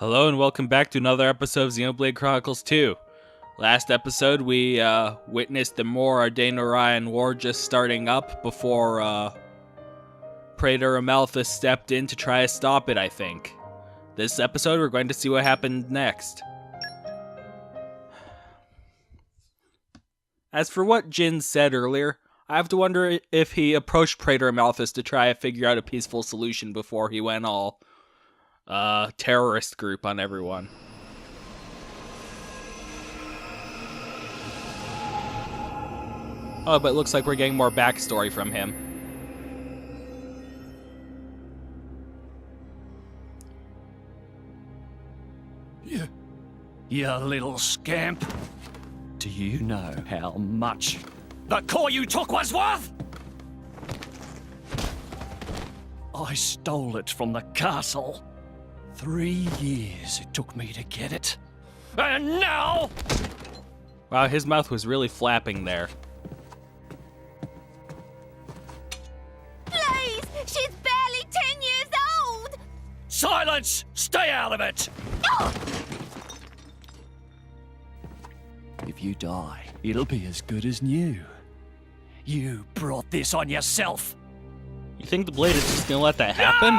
Hello and welcome back to another episode of Xenoblade Chronicles 2. Last episode, we witnessed the Mor Ardain war just starting up before Praetor Amalthus stepped in to try to stop it, I think. This episode, we're going to see what happened next. As for what Jin said earlier, I have to wonder if he approached Praetor Amalthus to try to figure out a peaceful solution before he went all terrorist group on everyone. Oh, but it looks like we're getting more backstory from him. You little scamp. Do you know how much the core you took was worth? I stole it from the castle. 3 years it took me to get it. And now... Wow, his mouth was really flapping there. Please! She's barely 10 years old! Silence! Stay out of it! Oh! If you die, it'll be as good as new. You brought this on yourself. You think the blade is just gonna let that happen?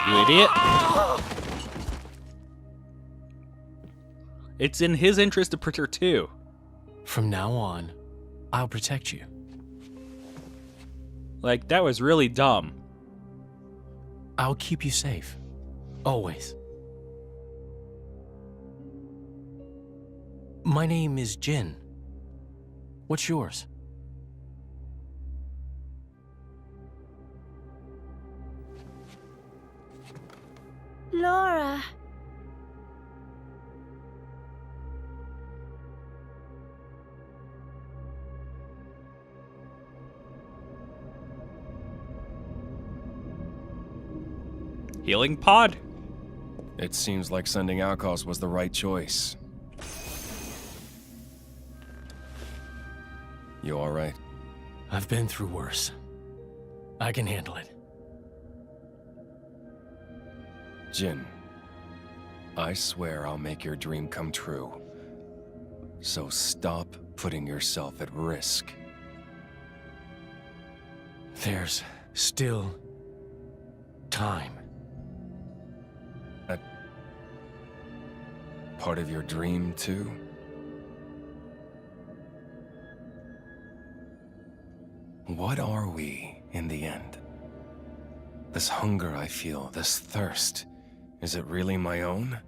You idiot. It's in his interest to protect her too. From now on, I'll protect you. Like, that was really dumb. I'll keep you safe. Always. My name is Jin. What's yours? Laura. Healing pod? It seems like sending Alcos was the right choice. You alright? I've been through worse. I can handle it. Jin, I swear I'll make your dream come true. So stop putting yourself at risk. There's still time. That part of your dream, too? What are we, in the end? This hunger I feel, this thirst, is it really my own?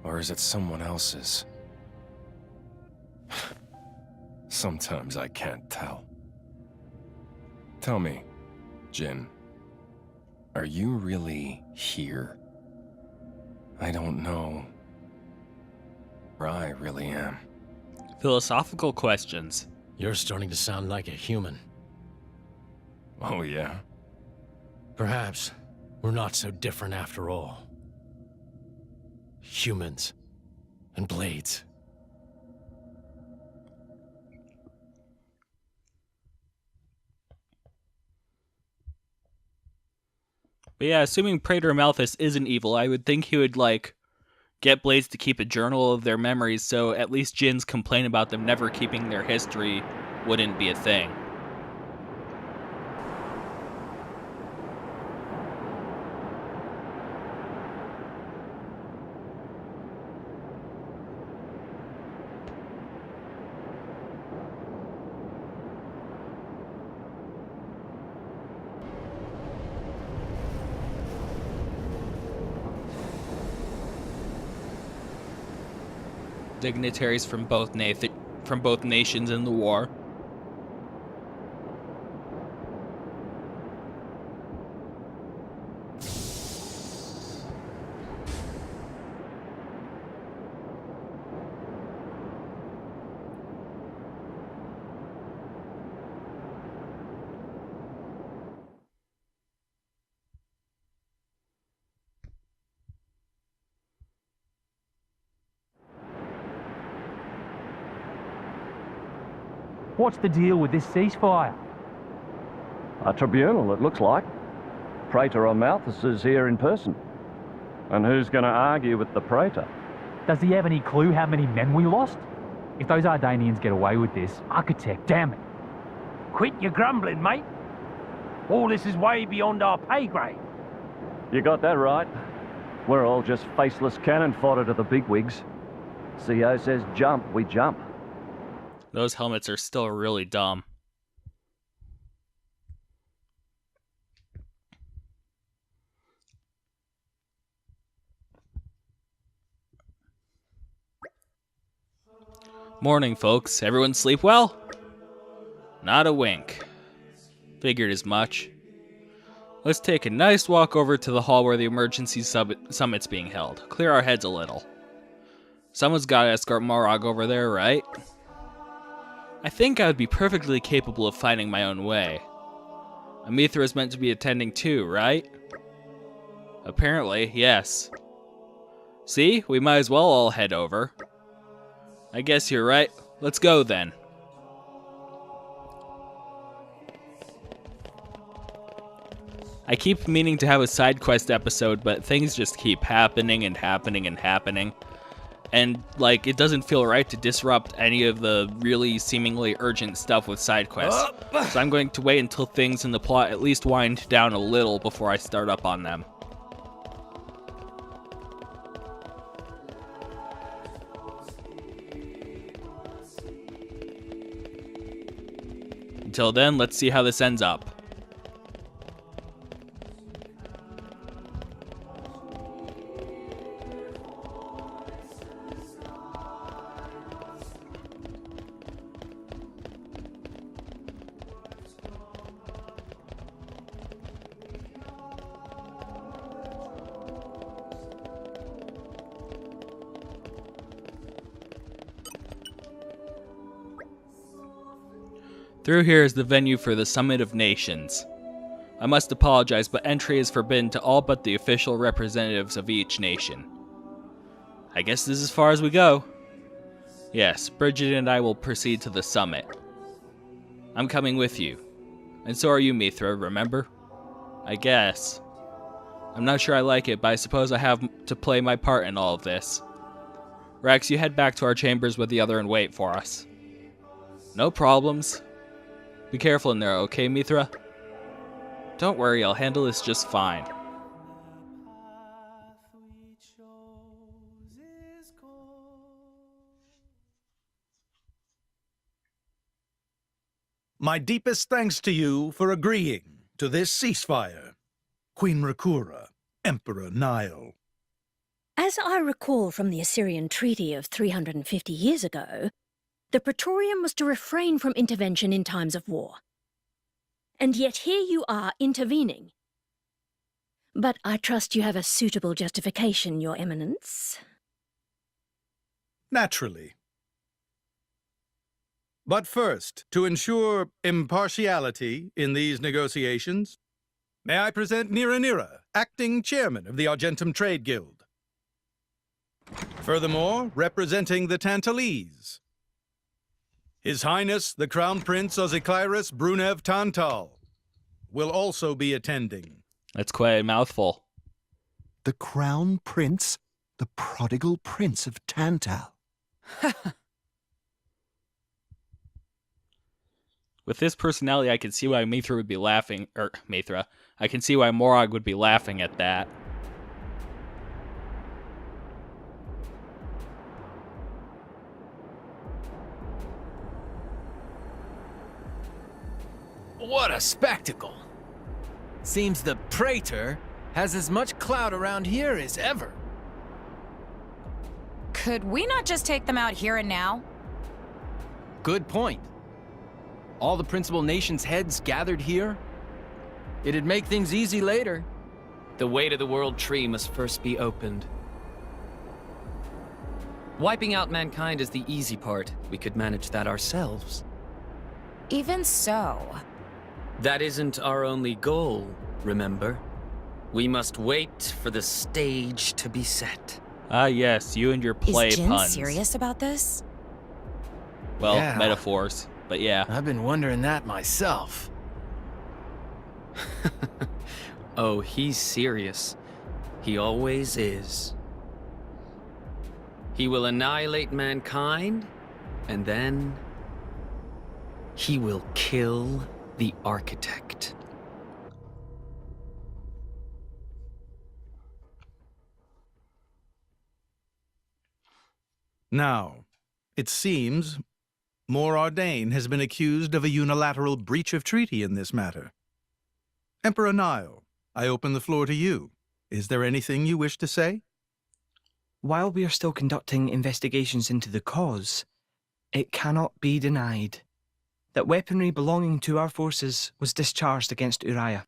Or is it someone else's? Sometimes I can't tell. Tell me, Jin, are you really here? I don't know where I really am. Philosophical questions. You're starting to sound like a human. Oh, yeah? Perhaps we're not so different after all. Humans and blades. But yeah, assuming Praetor Amalthus isn't evil, I would think he would, get Blades to keep a journal of their memories, so at least Jin's complaint about them never keeping their history wouldn't be a thing. Dignitaries from both nations in the war. What's the deal with this ceasefire? A tribunal, it looks like. Praetor Amalthus is here in person. And who's gonna argue with the Praetor? Does he have any clue how many men we lost? If those Ardanians get away with this, Architect, damn it. Quit your grumbling, mate. All this is way beyond our pay grade. You got that right. We're all just faceless cannon fodder to the bigwigs. CO says jump, we jump. Those helmets are still really dumb. Morning, folks. Everyone sleep well? Not a wink. Figured as much. Let's take a nice walk over to the hall where the emergency summit's being held. Clear our heads a little. Someone's gotta escort Morag over there, right? I think I would be perfectly capable of finding my own way. Amithra is meant to be attending too, right? Apparently, yes. See? We might as well all head over. I guess you're right. Let's go then. I keep meaning to have a side quest episode, but things just keep happening and happening and happening. And, like, it doesn't feel right to disrupt any of the really seemingly urgent stuff with side quests. So I'm going to wait until things in the plot at least wind down a little before I start up on them. Until then, let's see how this ends up. Through here is the venue for the Summit of Nations. I must apologize, but entry is forbidden to all but the official representatives of each nation. I guess this is as far as we go. Yes, Bridget and I will proceed to the summit. I'm coming with you. And so are you, Mithra, remember? I guess. I'm not sure I like it, but I suppose I have to play my part in all of this. Rex, you head back to our chambers with the other and wait for us. No problems. Be careful in there, okay, Mithra? Don't worry, I'll handle this just fine. My deepest thanks to you for agreeing to this ceasefire, Queen Rakura, Emperor Nile. As I recall from the Assyrian treaty of 350 years ago, the Praetorium was to refrain from intervention in times of war. And yet here you are intervening. But I trust you have a suitable justification, Your Eminence. Naturally. But first, to ensure impartiality in these negotiations, may I present Nira, acting chairman of the Argentum Trade Guild. Furthermore, representing the Tantalese, His Highness the Crown Prince Ozikairis Brunev Tantal will also be attending. That's quite a mouthful. The Crown Prince, the prodigal Prince of Tantal. With this personality, I can see why Mithra would be laughing, I can see why Morag would be laughing at that. What a spectacle! Seems the Praetor has as much clout around here as ever. Could we not just take them out here and now? Good point. All the principal nations' heads gathered here? It'd make things easy later. The way to the World Tree must first be opened. Wiping out mankind is the easy part. We could manage that ourselves. Even so. That isn't our only goal, remember? We must wait for the stage to be set. Ah, yes, you and your play Is Jin puns. serious about this? Well, Yeah. metaphors, but yeah. I've been wondering that myself. Oh, he's serious. He always is. He will annihilate mankind, and then he will kill the architect. Now, it seems Mor Ardain has been accused of a unilateral breach of treaty in this matter. Emperor Nile, I open the floor to you. Is there anything you wish to say? While we are still conducting investigations into the cause, it cannot be denied that weaponry belonging to our forces was discharged against Uriah.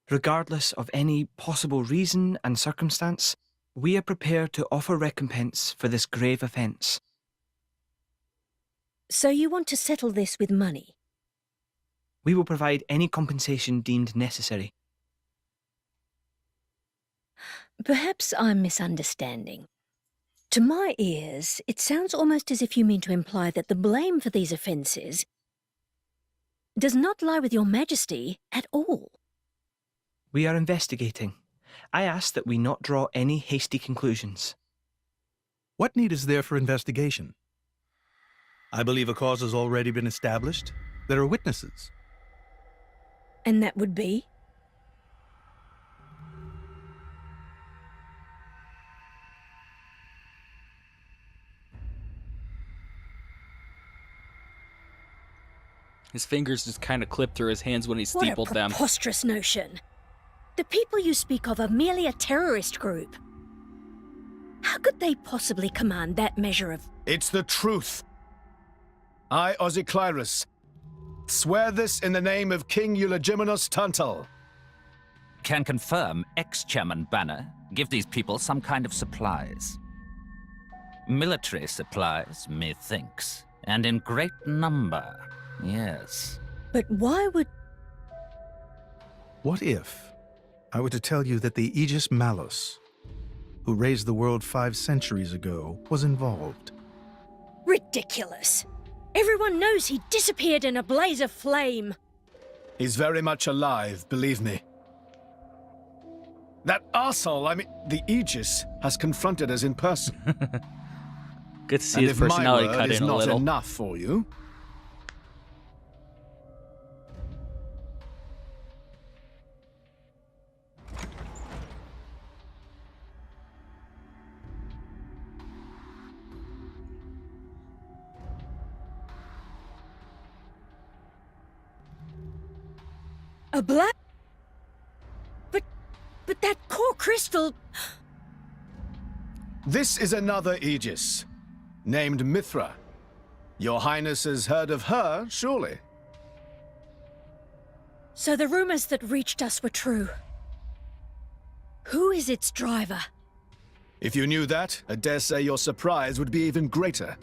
Regardless of any possible reason and circumstance, we are prepared to offer recompense for this grave offence. So you want to settle this with money? We will provide any compensation deemed necessary. Perhaps I'm misunderstanding. To my ears, it sounds almost as if you mean to imply that the blame for these offences does not lie with your Majesty at all. We are investigating. I ask that we not draw any hasty conclusions. What need is there for investigation? I believe a cause has already been established. There are witnesses. And that would be? His fingers just kind of clipped through his hands when he steepled them. What a preposterous notion. The people you speak of are merely a terrorist group. How could they possibly command that measure of... It's the truth. I, Ozyclyrus, swear this in the name of King Eulogimenos Tantal. Can confirm ex-Chairman Banner give these people some kind of supplies. Military supplies, methinks, and in great number, yes. But why would... What if I were to tell you that the Aegis Malus, who raised the world 5 centuries ago, was involved? Ridiculous. Everyone knows he disappeared in a blaze of flame. He's very much alive, believe me. That arsehole, the Aegis, has confronted us in person. Good to see his personality cut in a little. And if my word is not enough for you... A black... But that core crystal... This is another Aegis, named Mithra. Your Highness has heard of her, surely? So the rumors that reached us were true. Who is its driver? If you knew that, I dare say your surprise would be even greater.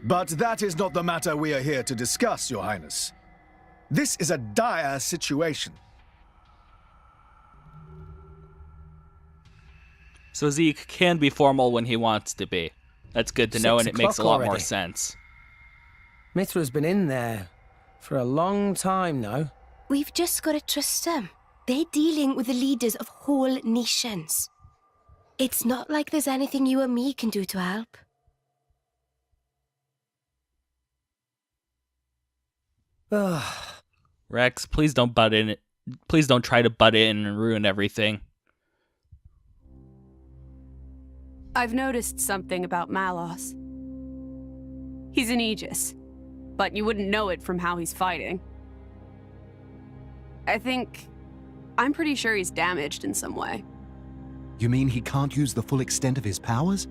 But that is not the matter we are here to discuss, Your Highness. This is a dire situation. So Zeke can be formal when he wants to be. That's good to know, and it makes a lot more sense. Mithra's been in there for a long time now. We've just got to trust them. They're dealing with the leaders of whole nations. It's not like there's anything you or me can do to help. Rex, please don't butt in. Please don't try to butt in and ruin everything. I've noticed something about Malos. He's an Aegis, but you wouldn't know it from how he's fighting. I'm pretty sure he's damaged in some way. You mean he can't use the full extent of his powers?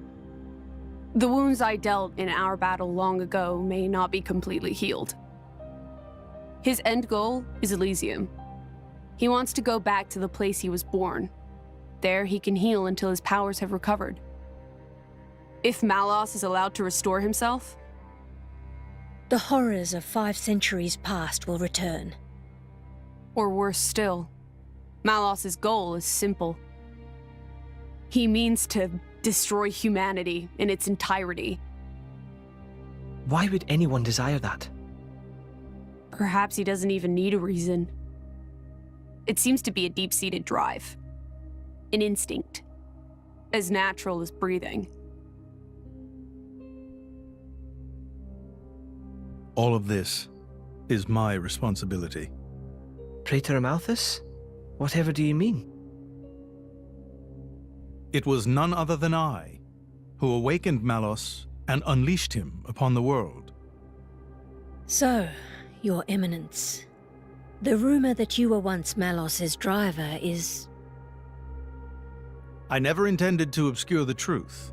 The wounds I dealt in our battle long ago may not be completely healed. His end goal is Elysium. He wants to go back to the place he was born. There he can heal until his powers have recovered. If Malos is allowed to restore himself, the horrors of 5 centuries past will return. Or worse still, Malos' goal is simple. He means to destroy humanity in its entirety. Why would anyone desire that? Perhaps he doesn't even need a reason. It seems to be a deep-seated drive. an instinct. As natural as breathing. All of this is my responsibility. Praetor Amalthus? Whatever do you mean? It was none other than I who awakened Malos and unleashed him upon the world. So, Your Eminence, the rumor that you were once Malos's driver is... I never intended to obscure the truth.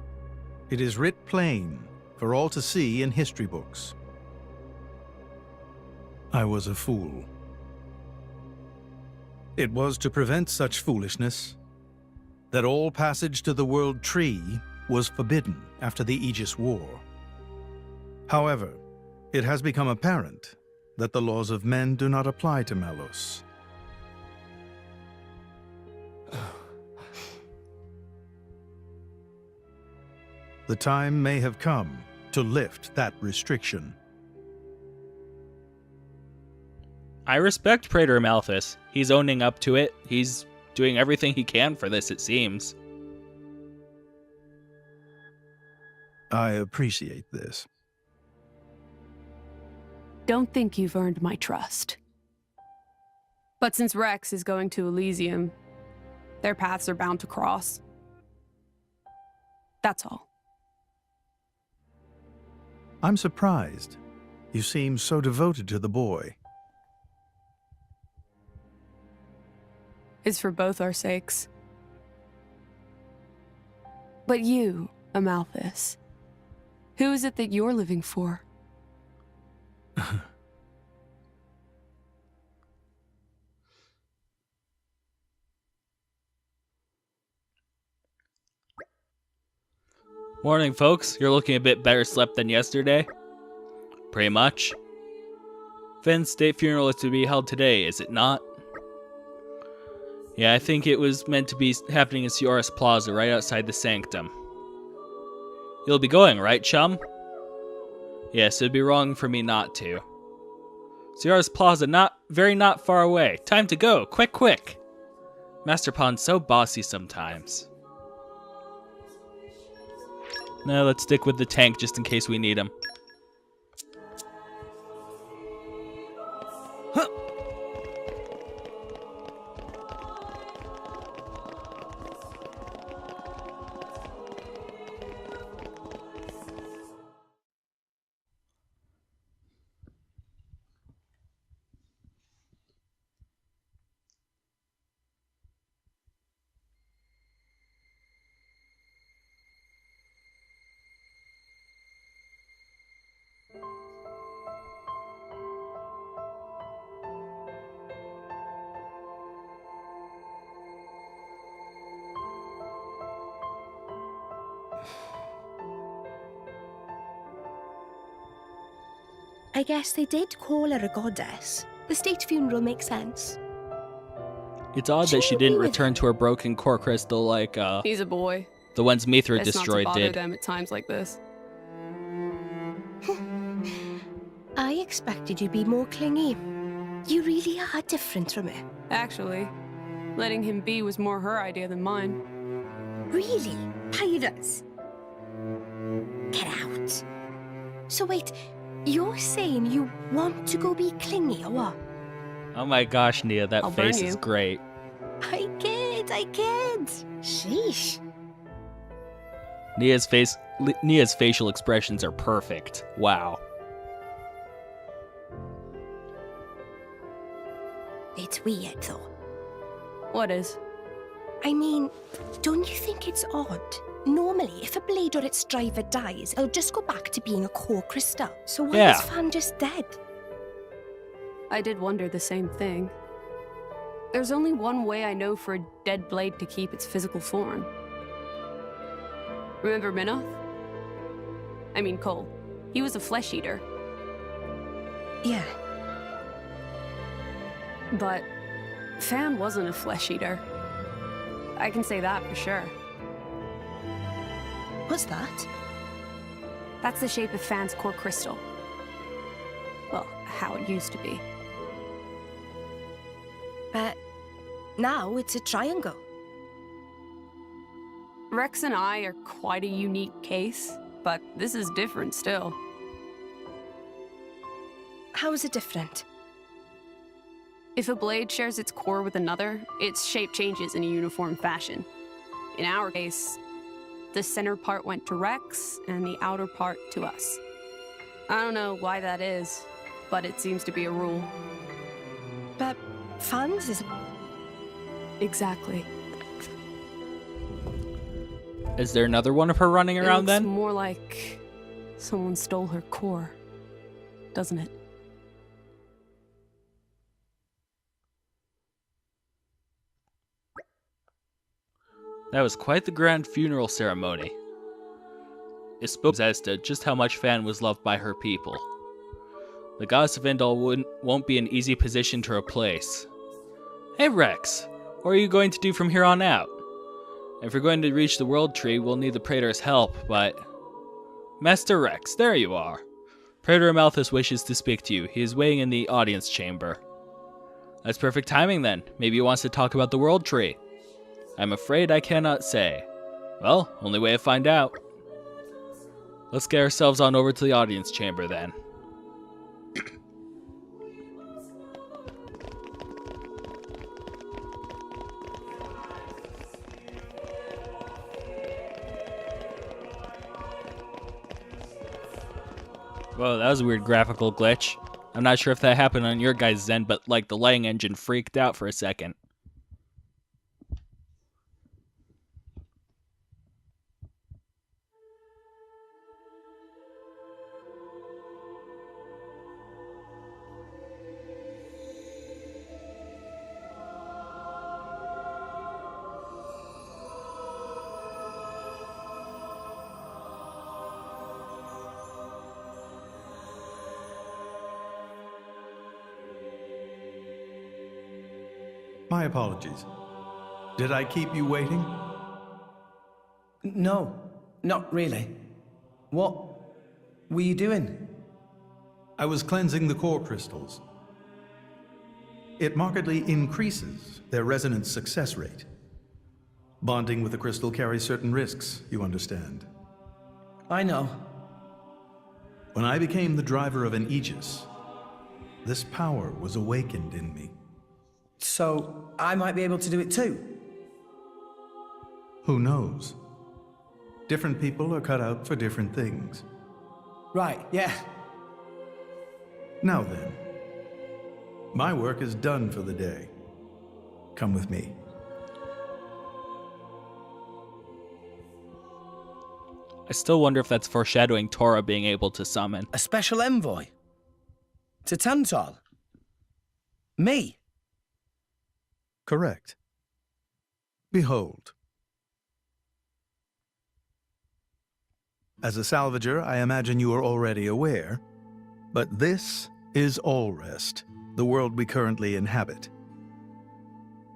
It is writ plain for all to see in history books. I was a fool. It was to prevent such foolishness that all passage to the World Tree was forbidden after the Aegis War. However, it has become apparent that the laws of men do not apply to Malos. The time may have come to lift that restriction. I respect Praetor Amalthus. He's owning up to it. He's doing everything he can for this, it seems. I appreciate this. Don't think you've earned my trust. But since Rex is going to Elysium, their paths are bound to cross. That's all. I'm surprised. You seem so devoted to the boy. It's for both our sakes. But you, Amalthus, who is it that you're living for? Morning, folks. You're looking a bit better slept than yesterday. Pretty much. Finn's state funeral is to be held today, is it not? Yeah, I think it was meant to be happening in Sioris Plaza, right outside the sanctum. You'll be going, right, chum? Yes, it'd be wrong for me not to. Sioris Plaza, not far away. Time to go, quick! Master Pond's so bossy sometimes. No, let's stick with the tank just in case we need him. I guess they did call her a goddess. The state funeral makes sense. It's odd that she didn't return to her broken core crystal like, He's a boy. the ones Mithra Best destroyed not to bother did. them at times like this. I expected you'd be more clingy. You really are different from her. Actually, letting him be was more her idea than mine. Really? Pirates? Get out. So wait, you're saying you want to go be clingy or what? Oh my gosh, Nia, that I'll burn face is you. great. I kid. Sheesh. Nia's facial expressions are perfect. Wow. It's weird though. What is? I mean, don't you think it's odd? Normally, if a blade or its driver dies, it'll just go back to being a core crystal. So why is Fan just dead? I did wonder the same thing. There's only one way I know for a dead blade to keep its physical form. Remember Minoth? I mean Cole. He was a flesh eater. Yeah. But Fan wasn't a flesh eater. I can say that for sure. What's that? That's the shape of Fan's core crystal. Well, how it used to be. But now it's a triangle. Rex and I are quite a unique case, but this is different still. How is it different? If a blade shares its core with another, its shape changes in a uniform fashion. In our case, the center part went to Rex and the outer part to us. I don't know why that is, but it seems to be a rule. But fans is... Exactly. Is there another one of her running around then? It looks more like someone stole her core, doesn't it? That was quite the grand funeral ceremony. It spoke as to just how much Fan was loved by her people. The goddess of Indol won't be an easy position to replace. Hey Rex, what are you going to do from here on out? If we're going to reach the World Tree, we'll need the Praetor's help, but... Master Rex, there you are. Praetor Malthus wishes to speak to you. He is waiting in the audience chamber. That's perfect timing then. Maybe he wants to talk about the World Tree. I'm afraid I cannot say. Well, only way to find out. Let's get ourselves on over to the audience chamber then. Whoa, that was a weird graphical glitch. I'm not sure if that happened on your guys' end, but like the lighting engine freaked out for a second. My apologies. Did I keep you waiting? No, not really. What were you doing? I was cleansing the core crystals. It markedly increases their resonance success rate. Bonding with a crystal carries certain risks, you understand. I know. When I became the driver of an Aegis, this power was awakened in me. So, I might be able to do it too? Who knows? Different people are cut out for different things. Right, yeah. Now then, my work is done for the day. Come with me. I still wonder if that's foreshadowing Torna being able to summon. A special envoy? To Tantal? Me? Correct. Behold. As a salvager, I imagine you are already aware, but this is Allrest, the world we currently inhabit.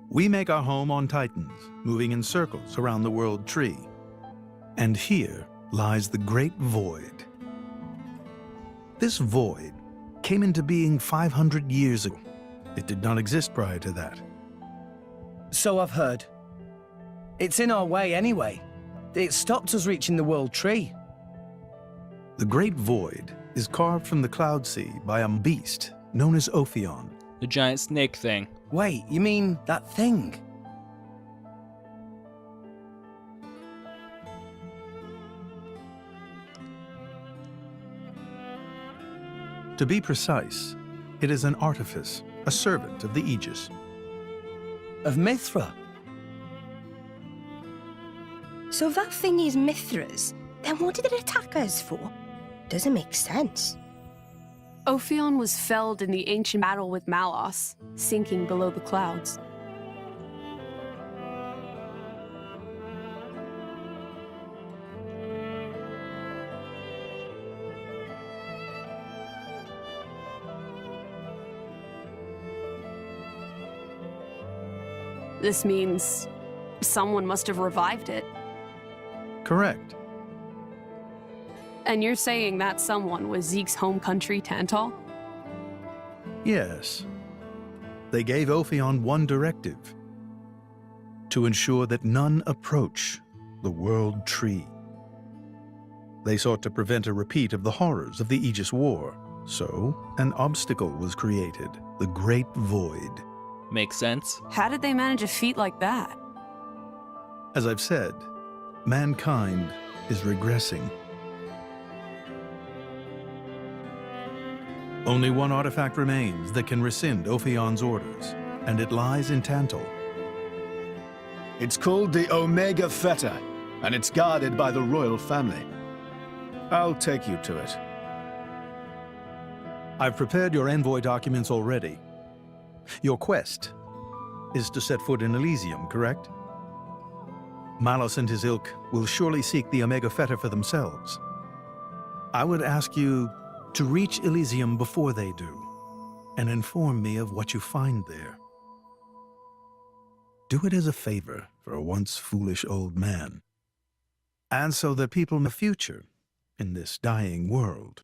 We make our home on Titans, moving in circles around the World Tree. And here lies the Great Void. This void came into being 500 years ago. It did not exist prior to that. So I've heard. It's in our way anyway. It stopped us reaching the World Tree. The Great Void is carved from the Cloud Sea by a beast known as Ophion. The giant snake thing. Wait, you mean that thing? To be precise, it is an artifice, a servant of the Aegis. Of Mithra? So if that thing is Mithra's, then what did it attack us for? Doesn't make sense. Ophion was felled in the ancient battle with Malos, sinking below the clouds. This means someone must have revived it. Correct. And you're saying that someone was Zeke's home country, Tantal? Yes. They gave Ophion one directive: to ensure that none approach the World Tree. They sought to prevent a repeat of the horrors of the Aegis War, so an obstacle was created, the Great Void. Makes sense. How did they manage a feat like that? As I've said, mankind is regressing. Only one artifact remains that can rescind Ophion's orders, and it lies in Tantal. It's called the Omega Fetter, and it's guarded by the royal family. I'll take you to it. I've prepared your envoy documents already. Your quest is to set foot in Elysium, correct? Malos and his ilk will surely seek the Omega Fetter for themselves. I would ask you to reach Elysium before they do, and inform me of what you find there. Do it as a favor for a once foolish old man, and so that people in the future in this dying world.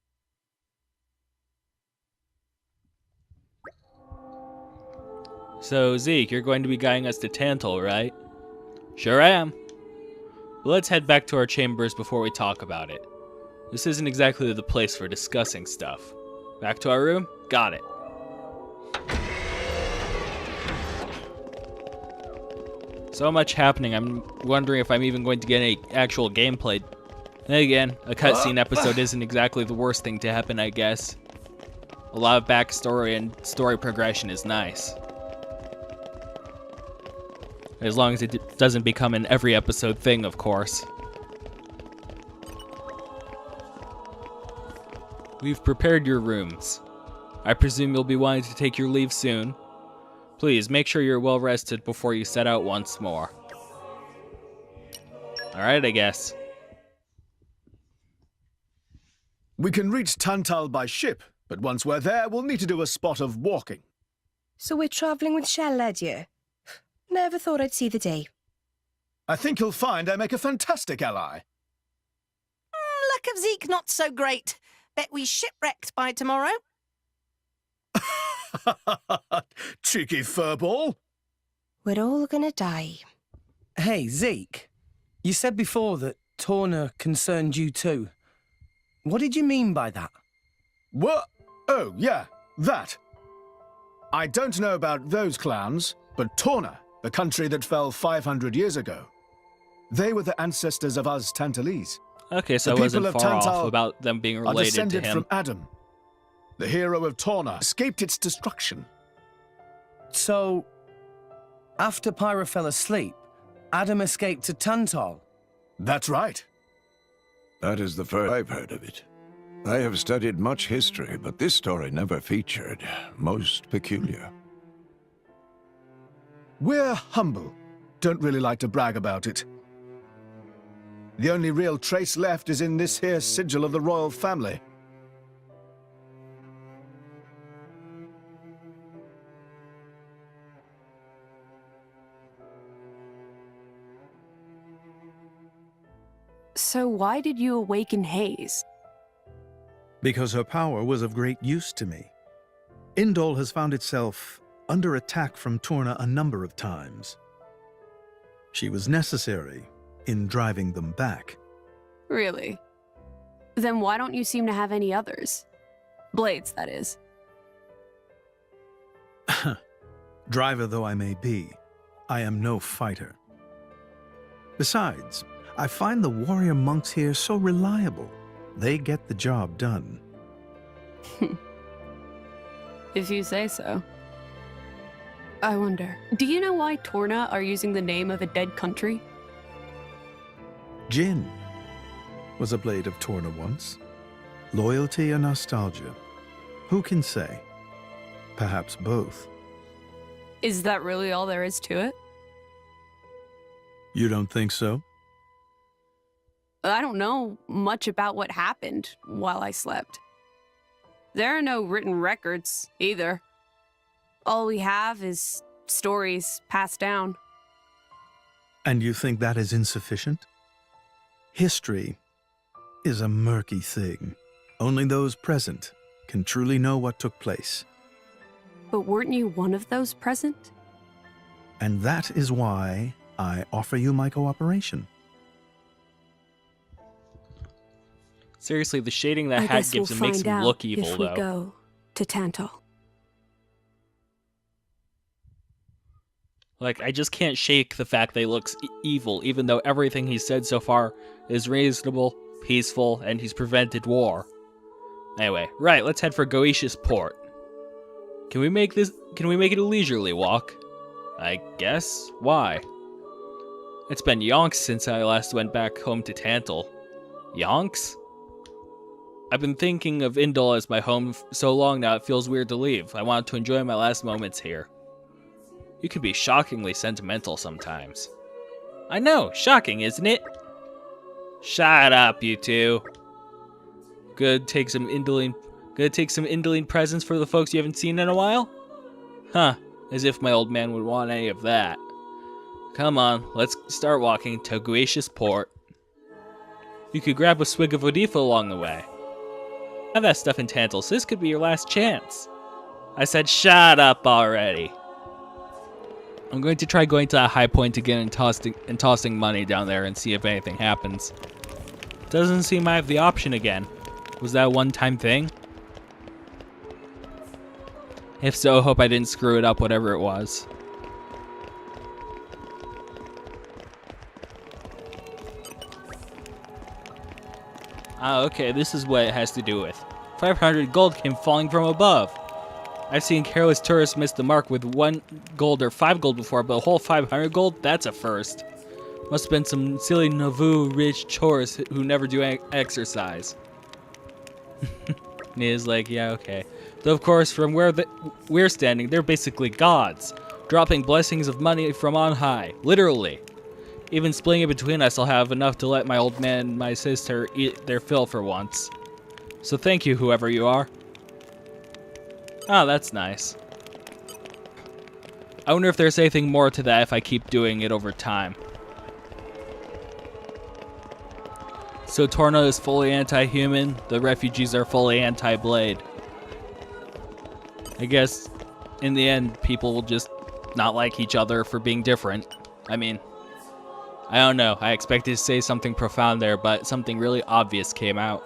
So, Zeke, you're going to be guiding us to Tantal, right? Sure am. Well, let's head back to our chambers before we talk about it. This isn't exactly the place for discussing stuff. Back to our room? Got it. So much happening, I'm wondering if I'm even going to get any actual gameplay. Then again, a cutscene episode isn't exactly the worst thing to happen, I guess. A lot of backstory and story progression is nice. As long as it doesn't become an every episode thing, of course. We've prepared your rooms. I presume you'll be wanting to take your leave soon. Please, make sure you're well rested before you set out once more. Alright, I guess. We can reach Tantal by ship, but once we're there, we'll need to do a spot of walking. So we're travelling with Shell, Lydia? Never thought I'd see the day. I think you'll find I make a fantastic ally. Luck of Zeke not so great. Bet we shipwrecked by tomorrow. Cheeky furball. We're all gonna die. Hey, Zeke. You said before that Torna concerned you too. What did you mean by that? What? Oh, yeah, that. I don't know about those clowns, but Torna, the country that fell 500 years ago, they were the ancestors of us Tantalese. Okay, so the I wasn't people of far Tantal off about them being are related to descended him. from Adam. The hero of Torna escaped its destruction. So, after Pyra fell asleep, Adam escaped to Tantal? That's right. That is the first I've heard of it. I have studied much history, but this story never featured. Most peculiar. We're humble. Don't really like to brag about it. The only real trace left is in this here sigil of the royal family. So why did you awaken Haze? Because her power was of great use to me. Indol has found itself under attack from Torna a number of times. She was necessary in driving them back. Really? Then why don't you seem to have any others? Blades, that is. Driver though I may be, I am no fighter. Besides, I find the warrior monks here so reliable. They get the job done. If you say so. I wonder, do you know why Torna are using the name of a dead country? Jin was a blade of Torna once. Loyalty or nostalgia? Who can say? Perhaps both. Is that really all there is to it? You don't think so? I don't know much about what happened while I slept. There are no written records, either. All we have is stories passed down. And you think that is insufficient? History is a murky thing. Only those present can truly know what took place. But weren't you one of those present? And that is why I offer you my cooperation. Seriously, the shading that I hat guess gives we'll him makes find him out look evil, if we though. go to Tantal. Like, I just can't shake the fact that he looks evil, even though everything he's said so far is reasonable, peaceful, and he's prevented war. Anyway, right, let's head for Goetius Port. Can we make it a leisurely walk? I guess. Why? It's been yonks since I last went back home to Tantal. Yonks? I've been thinking of Indol as my home so long now it feels weird to leave. I want to enjoy my last moments here. You can be shockingly sentimental sometimes. I know, shocking, isn't it? Shut up, you two. Good, take some indolent presents for the folks you haven't seen in a while? Huh, as if my old man would want any of that. Come on, let's start walking to Goetius Port. You could grab a swig of Odifa along the way. Have that stuff in Tantal, so this could be your last chance. I said shut up already. I'm going to try going to that high point again and tossing money down there and see if anything happens. Doesn't seem I have the option again. Was that a one-time thing? If so, hope I didn't screw it up, whatever it was. Ah, okay, this is what it has to do with. 500 gold came falling from above. I've seen careless tourists miss the mark with 1 gold or 5 gold before, but a whole 500 gold? That's a first. Must have been some silly Nauvoo rich tourists who never do exercise. Nia's like, yeah, okay. Though, of course, from where we're standing, they're basically gods, dropping blessings of money from on high, literally. Even splitting it between us, I'll have enough to let my old man and my sister eat their fill for once. So thank you, whoever you are. Oh, that's nice. I wonder if there's anything more to that if I keep doing it over time. So Torna is fully anti-human, the refugees are fully anti-Blade. I guess, in the end, people will just not like each other for being different. I mean, I don't know. I expected to say something profound there, but something really obvious came out.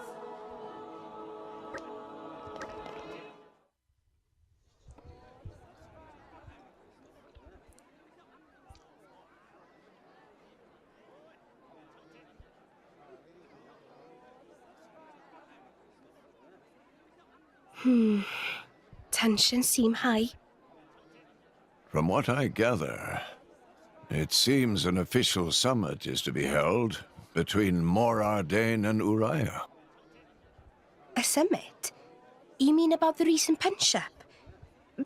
Tensions seem high. From what I gather, it seems an official summit is to be held between Morardain and Uriah. A summit? You mean about the recent penship?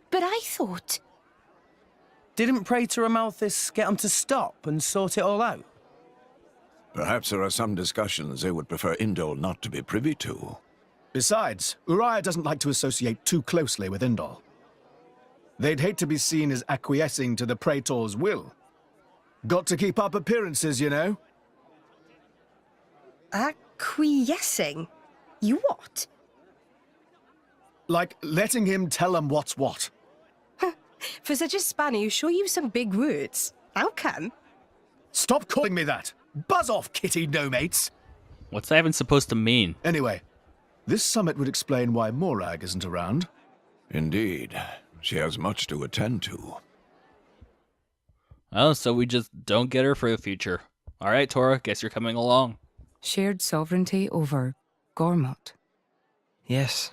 But I thought... Didn't Praetor Amalthus get him to stop and sort it all out? Perhaps there are some discussions they would prefer Indol not to be privy to. Besides, Uriah doesn't like to associate too closely with Indol. They'd hate to be seen as acquiescing to the Praetor's will. Got to keep up appearances, you know. Acquiescing? You what? Like letting him tell them what's what. For such a spanner, you sure use some big words. How come? Stop calling me that! Buzz off, kitty no-mates! What's that even supposed to mean? Anyway, this summit would explain why Morag isn't around. Indeed. She has much to attend to. Oh, so we just don't get her for the future. Alright, Tora, guess you're coming along. Shared sovereignty over Gormott. Yes.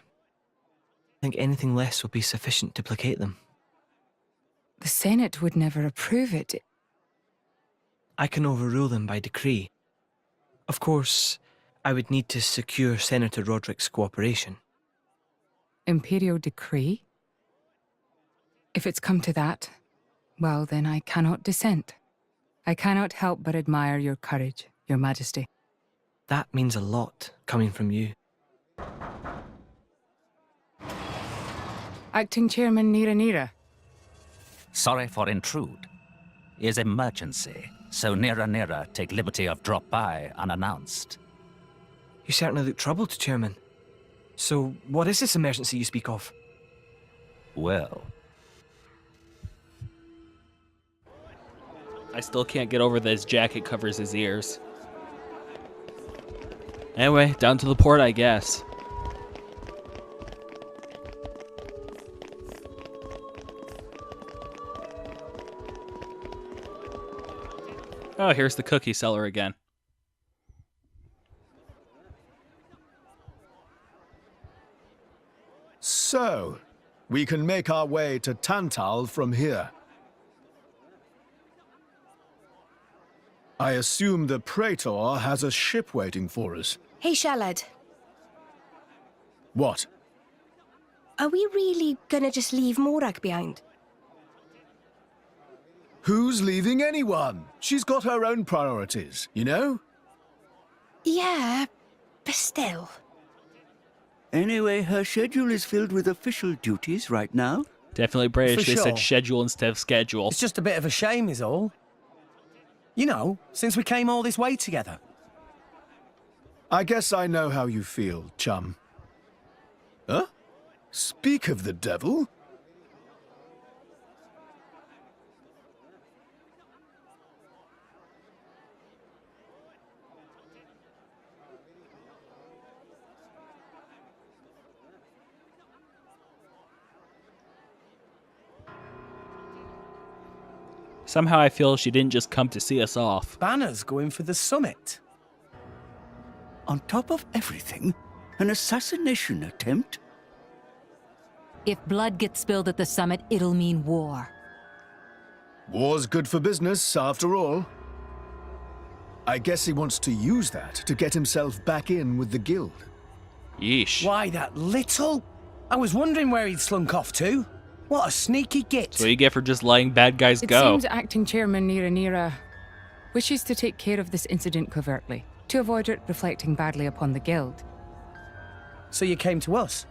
I think anything less will be sufficient to placate them. The Senate would never approve it. I can overrule them by decree. Of course, I would need to secure Senator Roderick's cooperation. Imperial decree? If it's come to that, well, then I cannot dissent. I cannot help but admire your courage, Your Majesty. That means a lot, coming from you. Acting Chairman Nira. Sorry for intrude. Is emergency, so Nira take liberty of drop by unannounced. You certainly look troubled, Chairman. So, what is this emergency you speak of? Well, I still can't get over that his jacket covers his ears. Anyway, down to the port, I guess. Oh, here's the cookie seller again. So, we can make our way to Tantal from here. I assume the Praetor has a ship waiting for us. Hey, Shalad. What? Are we really gonna just leave Morag behind? Who's leaving anyone? She's got her own priorities, you know? Yeah, but still. Anyway, her schedule is filled with official duties right now. Definitely British. For They sure. said schedule instead of schedule. It's just a bit of a shame is all. You know, since we came all this way together. I guess I know how you feel, chum. Huh? Speak of the devil. Somehow I feel she didn't just come to see us off. Banner's going for the summit. On top of everything, an assassination attempt? If blood gets spilled at the summit, it'll mean war. War's good for business, after all. I guess he wants to use that to get himself back in with the guild. Yeesh. Why, that little? I was wondering where he'd slunk off to. What a sneaky git. That's what you get for just letting bad guys It go. seems Acting Chairman Nira wishes to take care of this incident covertly, to avoid it reflecting badly upon the guild. So you came to us?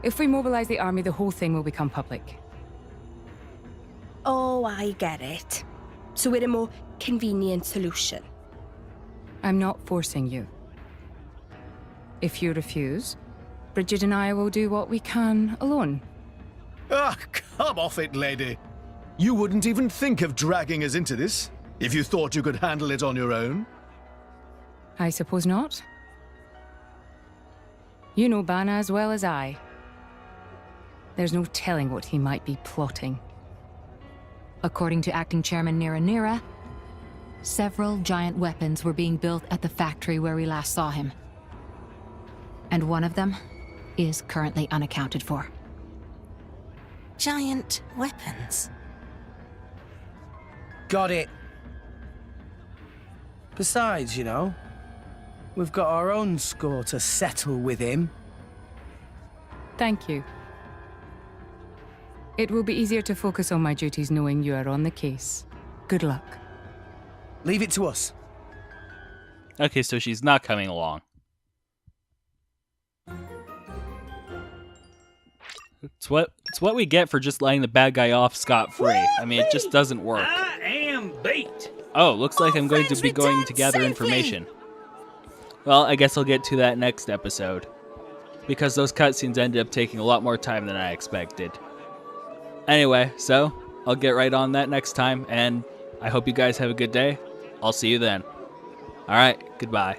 If we mobilize the army, the whole thing will become public. Oh, I get it. So we're a more convenient solution. I'm not forcing you. If you refuse, Bridget and I will do what we can alone. Ah, come off it, lady. You wouldn't even think of dragging us into this, if you thought you could handle it on your own. I suppose not. You know Bana as well as I. There's no telling what he might be plotting. According to Acting Chairman Nira, several giant weapons were being built at the factory where we last saw him. And one of them is currently unaccounted for. Giant weapons. Got it. Besides, you know, we've got our own score to settle with him. Thank you. It will be easier to focus on my duties knowing you are on the case. Good luck. Leave it to us. Okay, so she's not coming along. It's what we get for just letting the bad guy off scot-free. I mean, it just doesn't work. I am beat. Oh, looks like I'm going to be going to gather information. Well, I guess I'll get to that next episode, because those cutscenes ended up taking a lot more time than I expected. Anyway, so I'll get right on that next time, and I hope you guys have a good day. I'll see you then. Alright, goodbye.